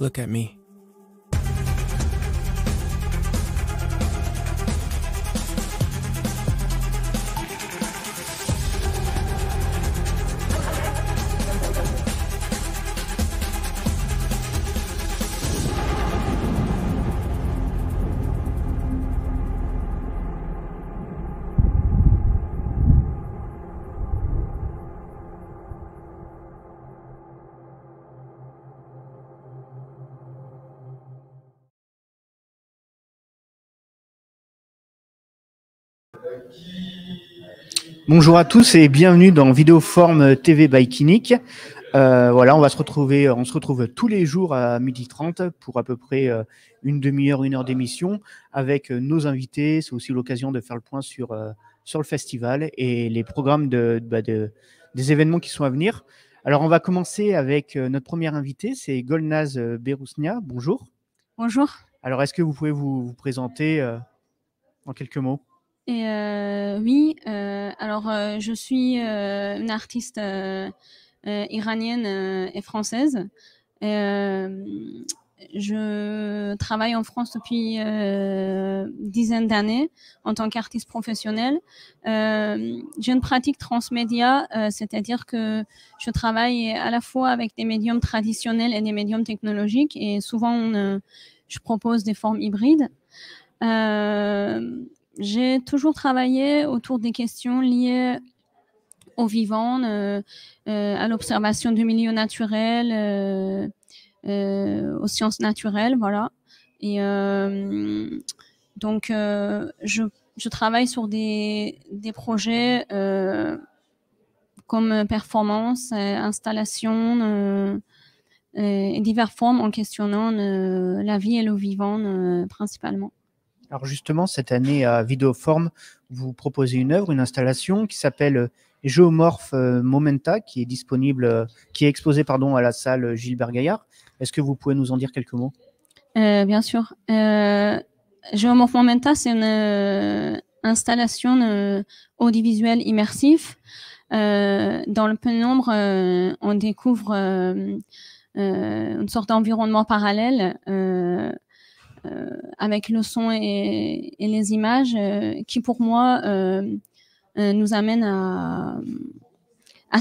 Look at me. Bonjour à tous et bienvenue dans Vidéoform TV by Kinic. Voilà, on se retrouve tous les jours à 12h30 pour à peu près une demi-heure, une heure d'émission avec nos invités. C'est aussi l'occasion de faire le point sur le festival et les programmes des événements qui sont à venir. Alors, on va commencer avec notre première invitée, c'est Golnaz Berousnia. Bonjour. Bonjour. Alors, est-ce que vous pouvez vous présenter en quelques mots ? Oui, alors je suis une artiste iranienne et française. Je travaille en France depuis dizaine d'années en tant qu'artiste professionnelle. J'ai une pratique transmédia, c'est-à-dire que je travaille à la fois avec des médiums traditionnels et des médiums technologiques, et souvent je propose des formes hybrides. J'ai toujours travaillé autour des questions liées au vivant, à l'observation du milieu naturel, aux sciences naturelles, voilà. Et donc, je travaille sur des projets comme performance, installation, et diverses formes en questionnant la vie et le vivant principalement. Alors justement, cette année à Vidéoform, vous proposez une œuvre, une installation qui s'appelle Géomorphe Momenta, qui est exposée à la salle Gilbert Gaillard. Est-ce que vous pouvez nous en dire quelques mots ? Bien sûr. Géomorphe Momenta, c'est une installation audiovisuelle immersif. Dans le pénombre, on découvre une sorte d'environnement parallèle avec le son et les images qui, pour moi, nous amènent à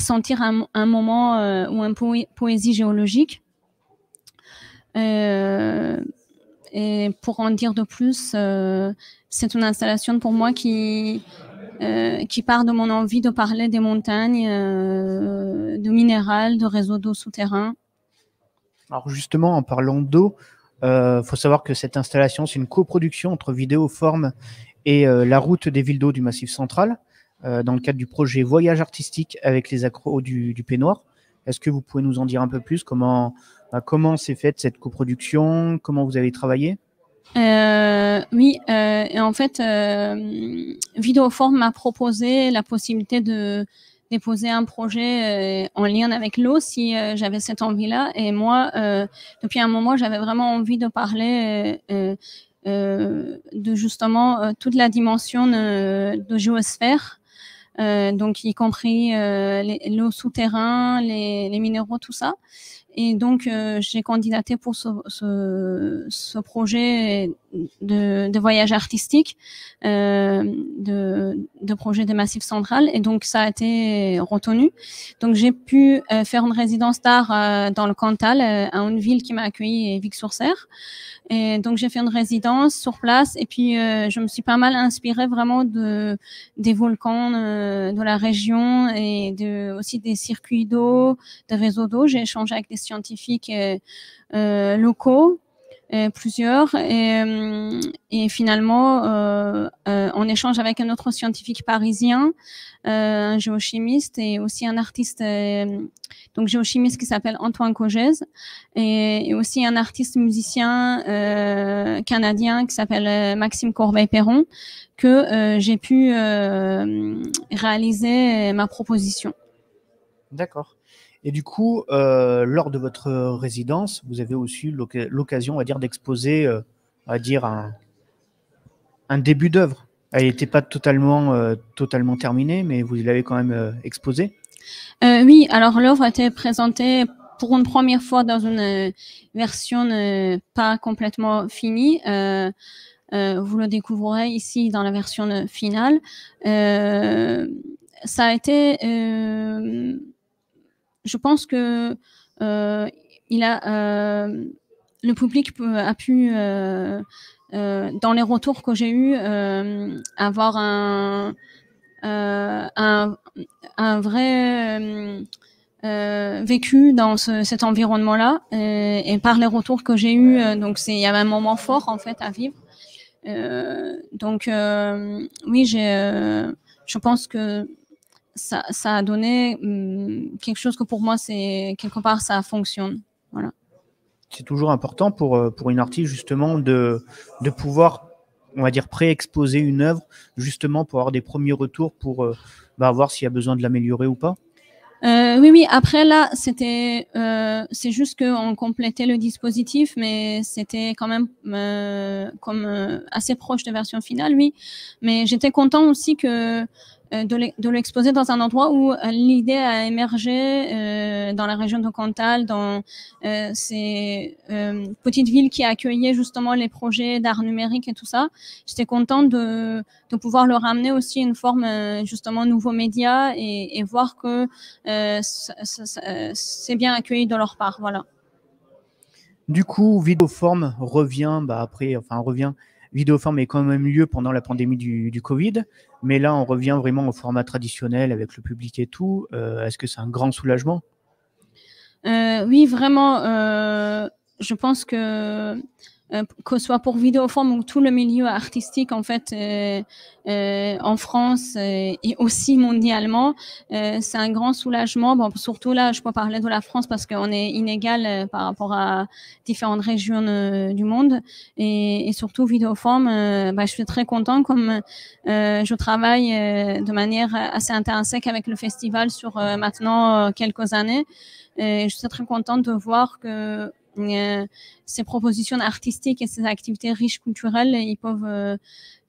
sentir un moment ou une poésie géologique. Et pour en dire de plus, c'est une installation pour moi qui part de mon envie de parler des montagnes, de minéral, de réseaux d'eau souterrains. Alors justement, en parlant d'eau, faut savoir que cette installation, c'est une coproduction entre Vidéoform et la route des villes d'eau du Massif central, dans le cadre du projet Voyage artistique avec les accros du Pénoir. Est-ce que vous pouvez nous en dire un peu plus ? Comment s'est faite cette coproduction ? Comment vous avez travaillé ? Oui, et en fait, Vidéoform m'a proposé la possibilité de déposer un projet en lien avec l'eau si j'avais cette envie-là. Et moi, depuis un moment, j'avais vraiment envie de parler de justement toute la dimension de géosphère, donc y compris l'eau souterrain, les minéraux, tout ça. Et donc, j'ai candidaté pour ce projet de voyage artistique, de projet des Massifs central. Et donc, ça a été retenu. Donc, j'ai pu faire une résidence d'art dans le Cantal, à une ville qui m'a accueillie, Vic-sur-Serre. Et donc, j'ai fait une résidence sur place. Et puis, je me suis pas mal inspirée vraiment des volcans de la région et aussi des circuits d'eau, des réseaux d'eau. J'ai échangé avec des scientifiques locaux, plusieurs, et finalement, on échange avec un autre scientifique parisien, un géochimiste et aussi un artiste, donc géochimiste qui s'appelle Antoine Cogez, et aussi un artiste musicien canadien qui s'appelle Maxime Corbeil-Perron, que j'ai pu réaliser ma proposition. D'accord. Et du coup, lors de votre résidence, vous avez aussi eu l'occasion, on va dire, d'exposer, on va dire, un début d'œuvre. Elle n'était pas totalement terminée, mais vous l'avez quand même exposée. Oui, alors l'œuvre a été présentée pour une première fois dans une version pas complètement finie. Vous le découvrirez ici dans la version finale. Ça a été, je pense que le public a pu, dans les retours que j'ai eus, avoir un vrai vécu dans cet environnement-là, et par les retours que j'ai eus, donc il y avait un moment fort en fait à vivre. Oui, je pense que ça a donné quelque chose que pour moi, c'est quelque part, ça fonctionne. Voilà. C'est toujours important pour une artiste justement de pouvoir, on va dire, pré-exposer une œuvre justement pour avoir des premiers retours pour voir s'il y a besoin de l'améliorer ou pas. Oui. Après là, c'est juste qu'on complétait le dispositif, mais c'était quand même assez proche de version finale, oui. Mais j'étais content aussi de l'exposer dans un endroit où l'idée a émergé dans la région de Cantal, dans ces petites villes qui accueillaient justement les projets d'art numérique et tout ça. J'étais contente de pouvoir leur amener aussi une forme justement nouveaux médias et voir que c'est bien accueilli de leur part. Voilà. Du coup, Vidéoform revient Vidéoform est quand même lieu pendant la pandémie du Covid, mais là, on revient vraiment au format traditionnel avec le public et tout. Est-ce que c'est un grand soulagement? Oui, vraiment. Je pense que ce soit pour Vidéoform ou tout le milieu artistique, en fait, en France et aussi mondialement, c'est un grand soulagement. Bon, surtout là, je peux parler de la France parce qu'on est inégal par rapport à différentes régions du monde. Et surtout, Vidéoform, je suis très contente comme je travaille de manière assez intrinsèque avec le festival sur maintenant quelques années. Je suis très contente de voir que ces propositions artistiques et ces activités riches culturelles, ils peuvent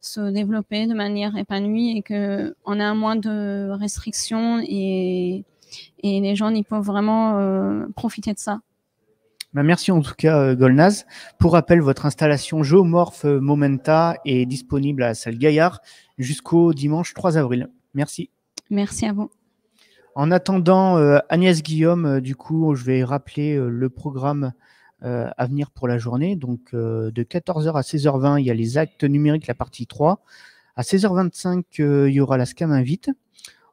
se développer de manière épanouie et qu'on a moins de restrictions et les gens ils peuvent vraiment profiter de ça. Merci en tout cas, Golnaz. Pour rappel, votre installation Géomorphe Momenta est disponible à la salle Gaillard jusqu'au dimanche 3 avril. Merci. Merci à vous. En attendant, Agnès Guillaume, du coup, je vais rappeler le programme à venir pour la journée. Donc, de 14h à 16h20, il y a les actes numériques, la partie 3. À 16h25, il y aura la Scam Invite.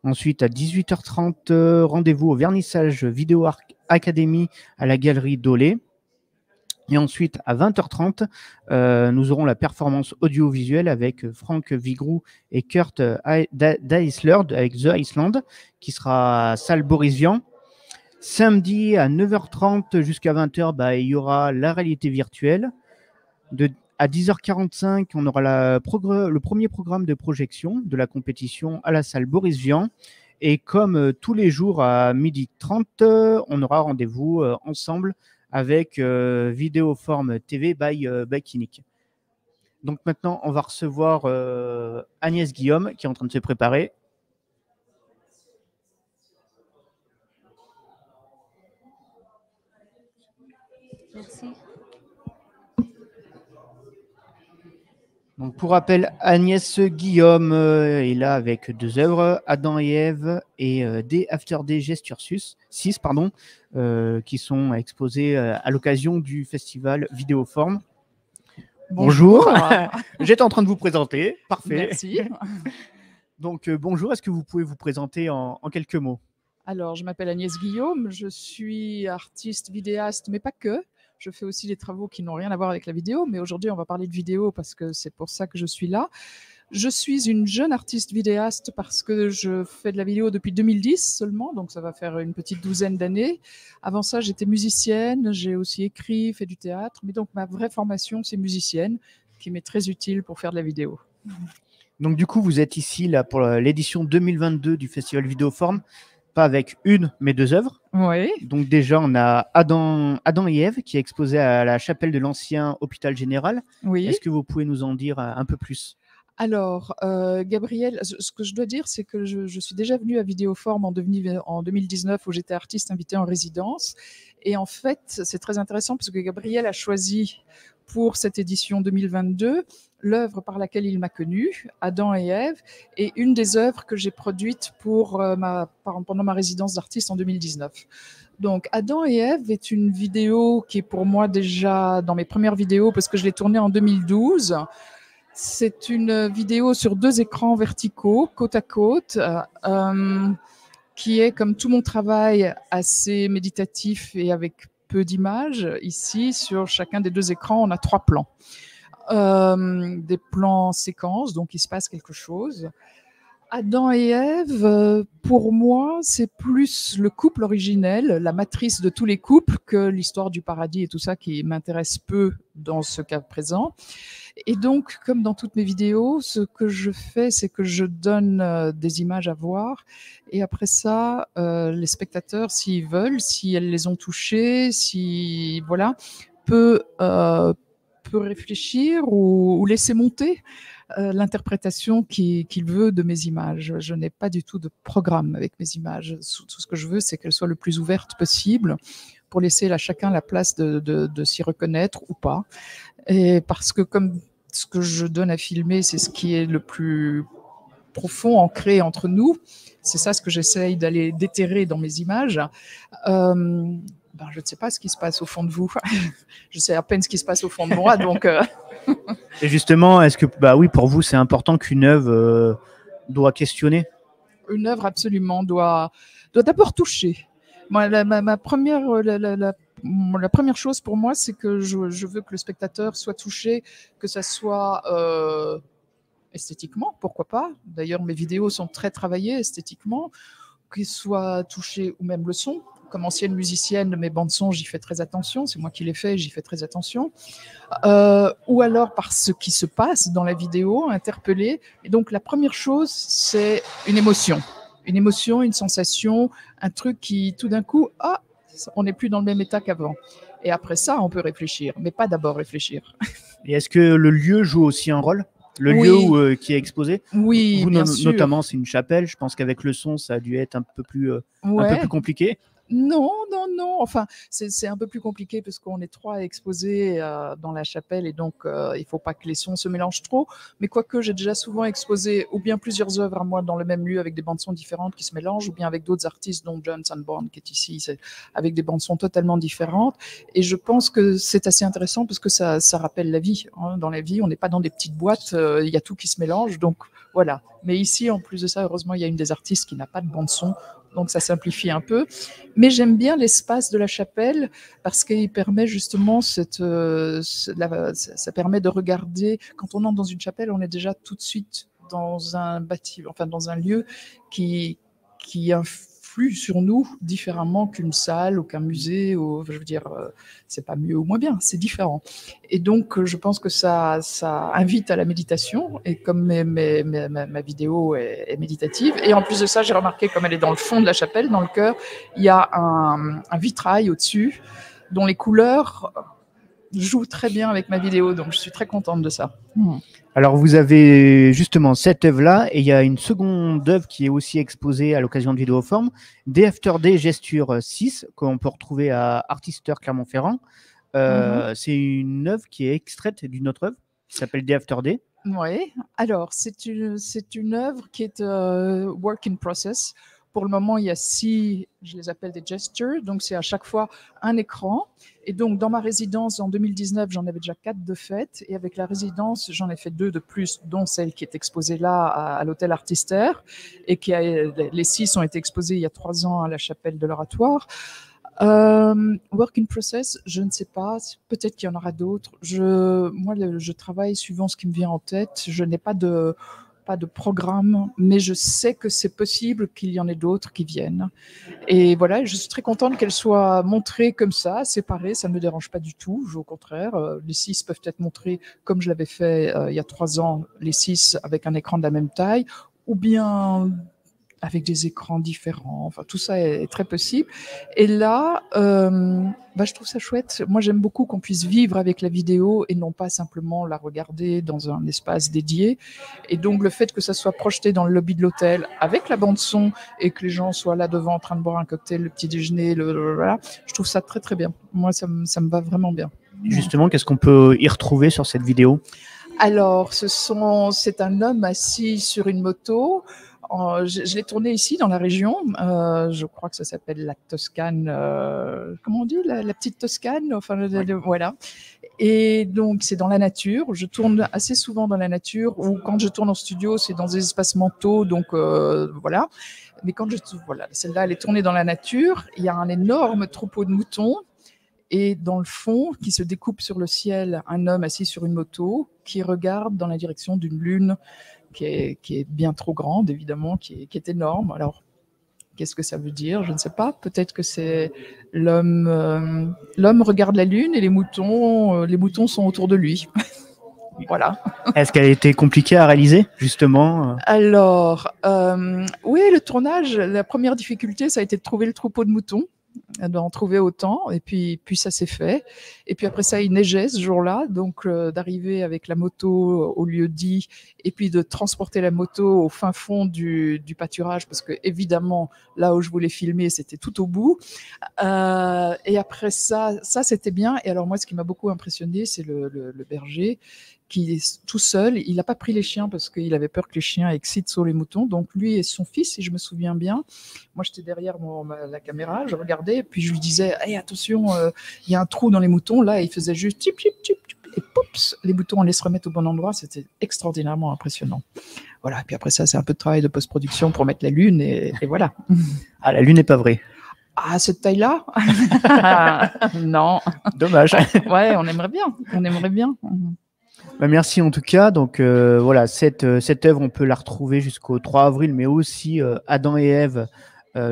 Ensuite, à 18h30, rendez-vous au vernissage Vidéo Academy à la galerie Dolé. Et ensuite, à 20h30, nous aurons la performance audiovisuelle avec Franck Vigroux et Kurt Deislerd avec The Iceland, qui sera à salle Boris Vian. Samedi, à 9h30 jusqu'à 20h, il y aura la réalité virtuelle. À 10h45, on aura le premier programme de projection de la compétition à la salle Boris Vian. Et comme tous les jours à 12h30, on aura rendez-vous ensemble avec Vidéoform TV by Kinnick. Donc maintenant, on va recevoir Agnès Guillaume qui est en train de se préparer. Merci. Donc pour rappel, Agnès Guillaume est là avec 2 œuvres, Adam et Ève et Day After Day Gesture 6, qui sont exposées à l'occasion du festival Vidéoform. Bonjour. J'étais en train de vous présenter. Parfait. Merci. Donc bonjour, est-ce que vous pouvez vous présenter en quelques mots? Alors, je m'appelle Agnès Guillaume, je suis artiste, vidéaste, mais pas que. Je fais aussi des travaux qui n'ont rien à voir avec la vidéo, mais aujourd'hui, on va parler de vidéo parce que c'est pour ça que je suis là. Je suis une jeune artiste vidéaste parce que je fais de la vidéo depuis 2010 seulement, donc ça va faire une petite douzaine d'années. Avant ça, j'étais musicienne, j'ai aussi écrit, fait du théâtre, mais donc ma vraie formation, c'est musicienne, qui m'est très utile pour faire de la vidéo. Donc du coup, vous êtes ici là, pour l'édition 2022 du Festival Vidéoform, pas avec une, mais 2 œuvres. Oui. Donc déjà, on a Adam et Ève qui est exposé à la chapelle de l'ancien hôpital général. Oui. Est-ce que vous pouvez nous en dire un peu plus? Alors, Gabriel, ce que je dois dire, c'est que je suis déjà venue à Vidéoform en 2019 où j'étais artiste invitée en résidence. Et en fait, c'est très intéressant parce que Gabriel a choisi pour cette édition 2022 l'œuvre par laquelle il m'a connue, Adam et Ève, et une des œuvres que j'ai produites pendant ma résidence d'artiste en 2019. Donc, Adam et Ève est une vidéo qui est pour moi déjà dans mes premières vidéos parce que je l'ai tournée en 2012. C'est une vidéo sur 2 écrans verticaux, côte à côte, qui est, comme tout mon travail, assez méditatif et avec peu d'images. Ici, sur chacun des 2 écrans, on a 3 plans. Des plans séquences, donc il se passe quelque chose. Adam et Ève, pour moi, c'est plus le couple originel, la matrice de tous les couples, que l'histoire du paradis et tout ça qui m'intéresse peu dans ce cas présent. Et donc, comme dans toutes mes vidéos, ce que je fais, c'est que je donne des images à voir. Et après ça, les spectateurs, s'ils veulent, si elles les ont touchées, si voilà, peut réfléchir ou laisser monter l'interprétation qu'il veut de mes images. Je n'ai pas du tout de programme avec mes images. Tout ce que je veux, c'est qu'elles soient le plus ouvertes possible pour laisser à chacun la place de s'y reconnaître ou pas. Et parce que comme ce que je donne à filmer, c'est ce qui est le plus profond, ancré entre nous, c'est ça ce que j'essaye d'aller déterrer dans mes images. Je ne sais pas ce qui se passe au fond de vous. Je sais à peine ce qui se passe au fond de moi, donc... Et justement, est-ce que, oui, pour vous, c'est important qu'une œuvre doit questionner? Une œuvre, absolument, doit d'abord toucher. Moi, la première chose pour moi, c'est que je veux que le spectateur soit touché, que ça soit esthétiquement, pourquoi pas. D'ailleurs, mes vidéos sont très travaillées esthétiquement, qu'il soit touché, ou même le son. Comme ancienne musicienne, mes bandes-son, j'y fais très attention. C'est moi qui les fais, j'y fais très attention. Ou alors par ce qui se passe dans la vidéo, interpellé. Et donc, la première chose, c'est une émotion. Une émotion, une sensation, un truc qui, tout d'un coup, on n'est plus dans le même état qu'avant. Et après ça, on peut réfléchir, mais pas d'abord réfléchir. Et est-ce que le lieu joue aussi un rôle? Le Oui. lieu qui est exposé? Oui, vous, bien sûr. Notamment, c'est une chapelle. Je pense qu'avec le son, ça a dû être un peu plus compliqué. Non. Enfin, c'est un peu plus compliqué parce qu'on est 3 exposés dans la chapelle et donc il ne faut pas que les sons se mélangent trop. Mais quoique, j'ai déjà souvent exposé ou bien plusieurs œuvres à moi dans le même lieu avec des bandes-sons différentes qui se mélangent, ou bien avec d'autres artistes, dont John Sanborn qui est ici, avec des bandes-sons totalement différentes. Et je pense que c'est assez intéressant parce que ça rappelle la vie. Hein. Dans la vie, on n'est pas dans des petites boîtes, il y a tout qui se mélange. Donc voilà. Mais ici, en plus de ça, heureusement, il y a une des artistes qui n'a pas de bande-son. Donc ça simplifie un peu. Mais j'aime bien l'espace de la chapelle parce qu'il permet justement ça permet de regarder. Quand on entre dans une chapelle, on est déjà tout de suite dans un bâtiment, enfin dans un lieu qui influe sur nous différemment qu'une salle ou qu'un musée. Je veux dire, c'est pas mieux ou moins bien, c'est différent. Et donc, je pense que ça invite à la méditation. Et comme ma vidéo est méditative, et en plus de ça, j'ai remarqué, comme elle est dans le fond de la chapelle, dans le chœur, il y a un vitrail au-dessus dont les couleurs jouent très bien avec ma vidéo. Donc, je suis très contente de ça. Alors, vous avez justement cette œuvre-là, et il y a une seconde œuvre qui est aussi exposée à l'occasion de Vidéoform, Day After Day Gesture 6, qu'on peut retrouver à Artister Clermont-Ferrand. C'est une œuvre qui est extraite d'une autre œuvre qui s'appelle Day After Day. Oui, alors c'est une œuvre qui est work in process. Pour le moment, il y a 6, je les appelle des gestures, donc c'est à chaque fois un écran. Et donc, dans ma résidence, en 2019, j'en avais déjà 4 de fait. Et avec la résidence, j'en ai fait 2 de plus, dont celle qui est exposée là à l'hôtel Artister. Et les 6 ont été exposés il y a 3 ans à la chapelle de l'Oratoire. Work in process, je ne sais pas, peut-être qu'il y en aura d'autres. Moi, je travaille suivant ce qui me vient en tête. Je n'ai pas de programme, mais je sais que c'est possible qu'il y en ait d'autres qui viennent. Et voilà, je suis très contente qu'elles soient montrées comme ça, séparées, ça ne me dérange pas du tout. Au contraire, les 6 peuvent être montrés comme je l'avais fait il y a 3 ans, les 6 avec un écran de la même taille, ou bien avec des écrans différents. Enfin, tout ça est très possible. Et là, je trouve ça chouette. Moi, j'aime beaucoup qu'on puisse vivre avec la vidéo et non pas simplement la regarder dans un espace dédié. Et donc, le fait que ça soit projeté dans le lobby de l'hôtel avec la bande son et que les gens soient là devant en train de boire un cocktail, le petit déjeuner, voilà, je trouve ça très, très bien. Moi, ça me va vraiment bien. Justement, qu'est-ce qu'on peut y retrouver sur cette vidéo? Alors, c'est un homme assis sur une moto. Je l'ai tourné ici dans la région. Je crois que ça s'appelle la Toscane. Comment on dit, la petite Toscane. Enfin, voilà. Et donc, c'est dans la nature. Je tourne assez souvent dans la nature. Ou quand je tourne en studio, c'est dans des espaces mentaux. Donc voilà. Mais quand voilà, celle-là, elle est tournée dans la nature. Il y a un énorme troupeau de moutons. Et dans le fond, qui se découpe sur le ciel, un homme assis sur une moto qui regarde dans la direction d'une lune qui est bien trop grande, évidemment, qui est énorme. Alors, qu'est-ce que ça veut dire? Je ne sais pas. Peut-être que c'est l'homme regarde la lune et les moutons sont autour de lui. Voilà. Est-ce qu'elle a été compliquée à réaliser, justement? Alors, oui, le tournage, la première difficulté, ça a été de trouver le troupeau de moutons, d'en trouver autant, et puis ça s'est fait. Et puis après ça, il neigeait ce jour-là, donc d'arriver avec la moto au lieu dit, et puis de transporter la moto au fin fond du pâturage, parce que évidemment, là où je voulais filmer, c'était tout au bout. Et après ça c'était bien. Et alors moi, ce qui m'a beaucoup impressionné, c'est le berger qui est tout seul. Il n'a pas pris les chiens parce qu'il avait peur que les chiens excitent sur les moutons. Donc lui et son fils, si je me souviens bien, moi j'étais derrière la caméra, je regardais, puis je lui disais hey, attention, il y a un trou dans les moutons. Là, il faisait juste tip, tip, tip, tip, et poups, les moutons allaient se remettre au bon endroit. C'était extraordinairement impressionnant. Voilà, et puis après ça, c'est un peu de travail de post-production pour mettre la lune, et voilà. Ah, la lune n'est pas vraie. Ah, cette taille-là? Non. Dommage. Ouais, on aimerait bien. On aimerait bien. Merci en tout cas. Donc voilà, cette œuvre, on peut la retrouver jusqu'au 3 avril, mais aussi Adam et Ève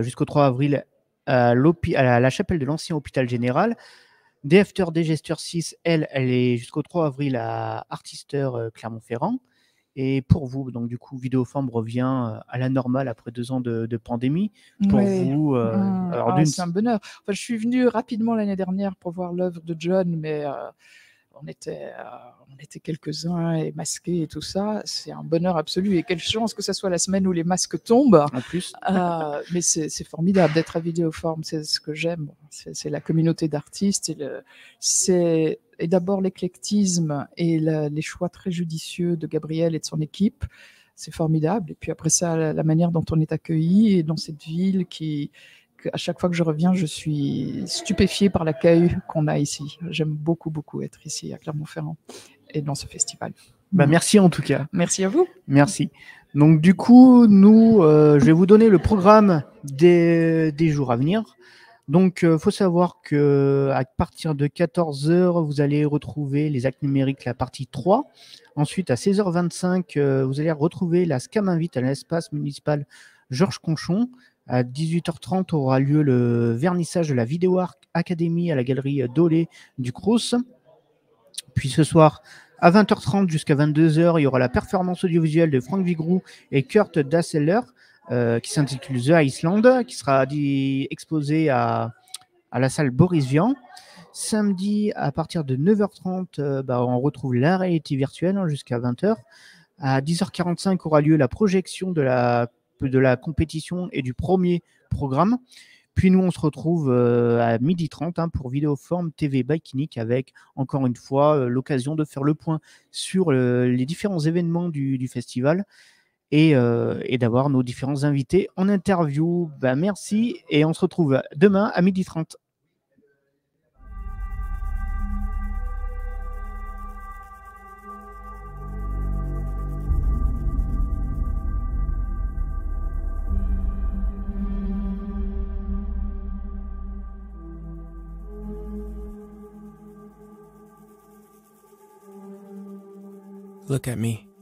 jusqu'au 3 avril à la chapelle de l'ancien hôpital général. Day After Day Gesture 6, elle est jusqu'au 3 avril à Artister Clermont-Ferrand. Et pour vous, donc du coup, Vidéoforme revient à la normale après 2 ans de pandémie. Pour vous, alors c'est un bonheur. Enfin, je suis venue rapidement l'année dernière pour voir l'œuvre de John, mais on était quelques-uns et masqués et tout ça. C'est un bonheur absolu. Et quelle chance que ce soit la semaine où les masques tombent. En plus. Mais c'est formidable d'être à Vidéoforme. C'est ce que j'aime. C'est la communauté d'artistes. Et d'abord l'éclectisme et les choix très judicieux de Gabriel et de son équipe. C'est formidable. Et puis après ça, la manière dont on est accueilli et dans cette ville à chaque fois que je reviens, je suis stupéfiée par l'accueil qu'on a ici. J'aime beaucoup, beaucoup être ici à Clermont-Ferrand et dans ce festival. Merci en tout cas. Merci à vous. Merci. Donc du coup, je vais vous donner le programme des jours à venir. Donc, faut savoir qu'à partir de 14h, vous allez retrouver les actes numériques, la partie 3. Ensuite, à 16h25, vous allez retrouver la SCAM Invite à l'espace municipal Georges Conchon. À 18h30 aura lieu le vernissage de la Vidéo Academy à la galerie Dolé du Crous. Puis ce soir, à 20h30 jusqu'à 22h, il y aura la performance audiovisuelle de Franck Vigroux et Kurt Dasseller qui s'intitule The Iceland, qui sera exposée à la salle Boris Vian. Samedi, à partir de 9h30, on retrouve la réalité virtuelle jusqu'à 20h. À 10h45 aura lieu la projection de la compétition et du premier programme. Puis nous, on se retrouve à 12h30 pour Vidéoforme TV by Kinnick avec, encore une fois, l'occasion de faire le point sur les différents événements du festival et d'avoir nos différents invités en interview. Merci et on se retrouve demain à 12h30. Look at me.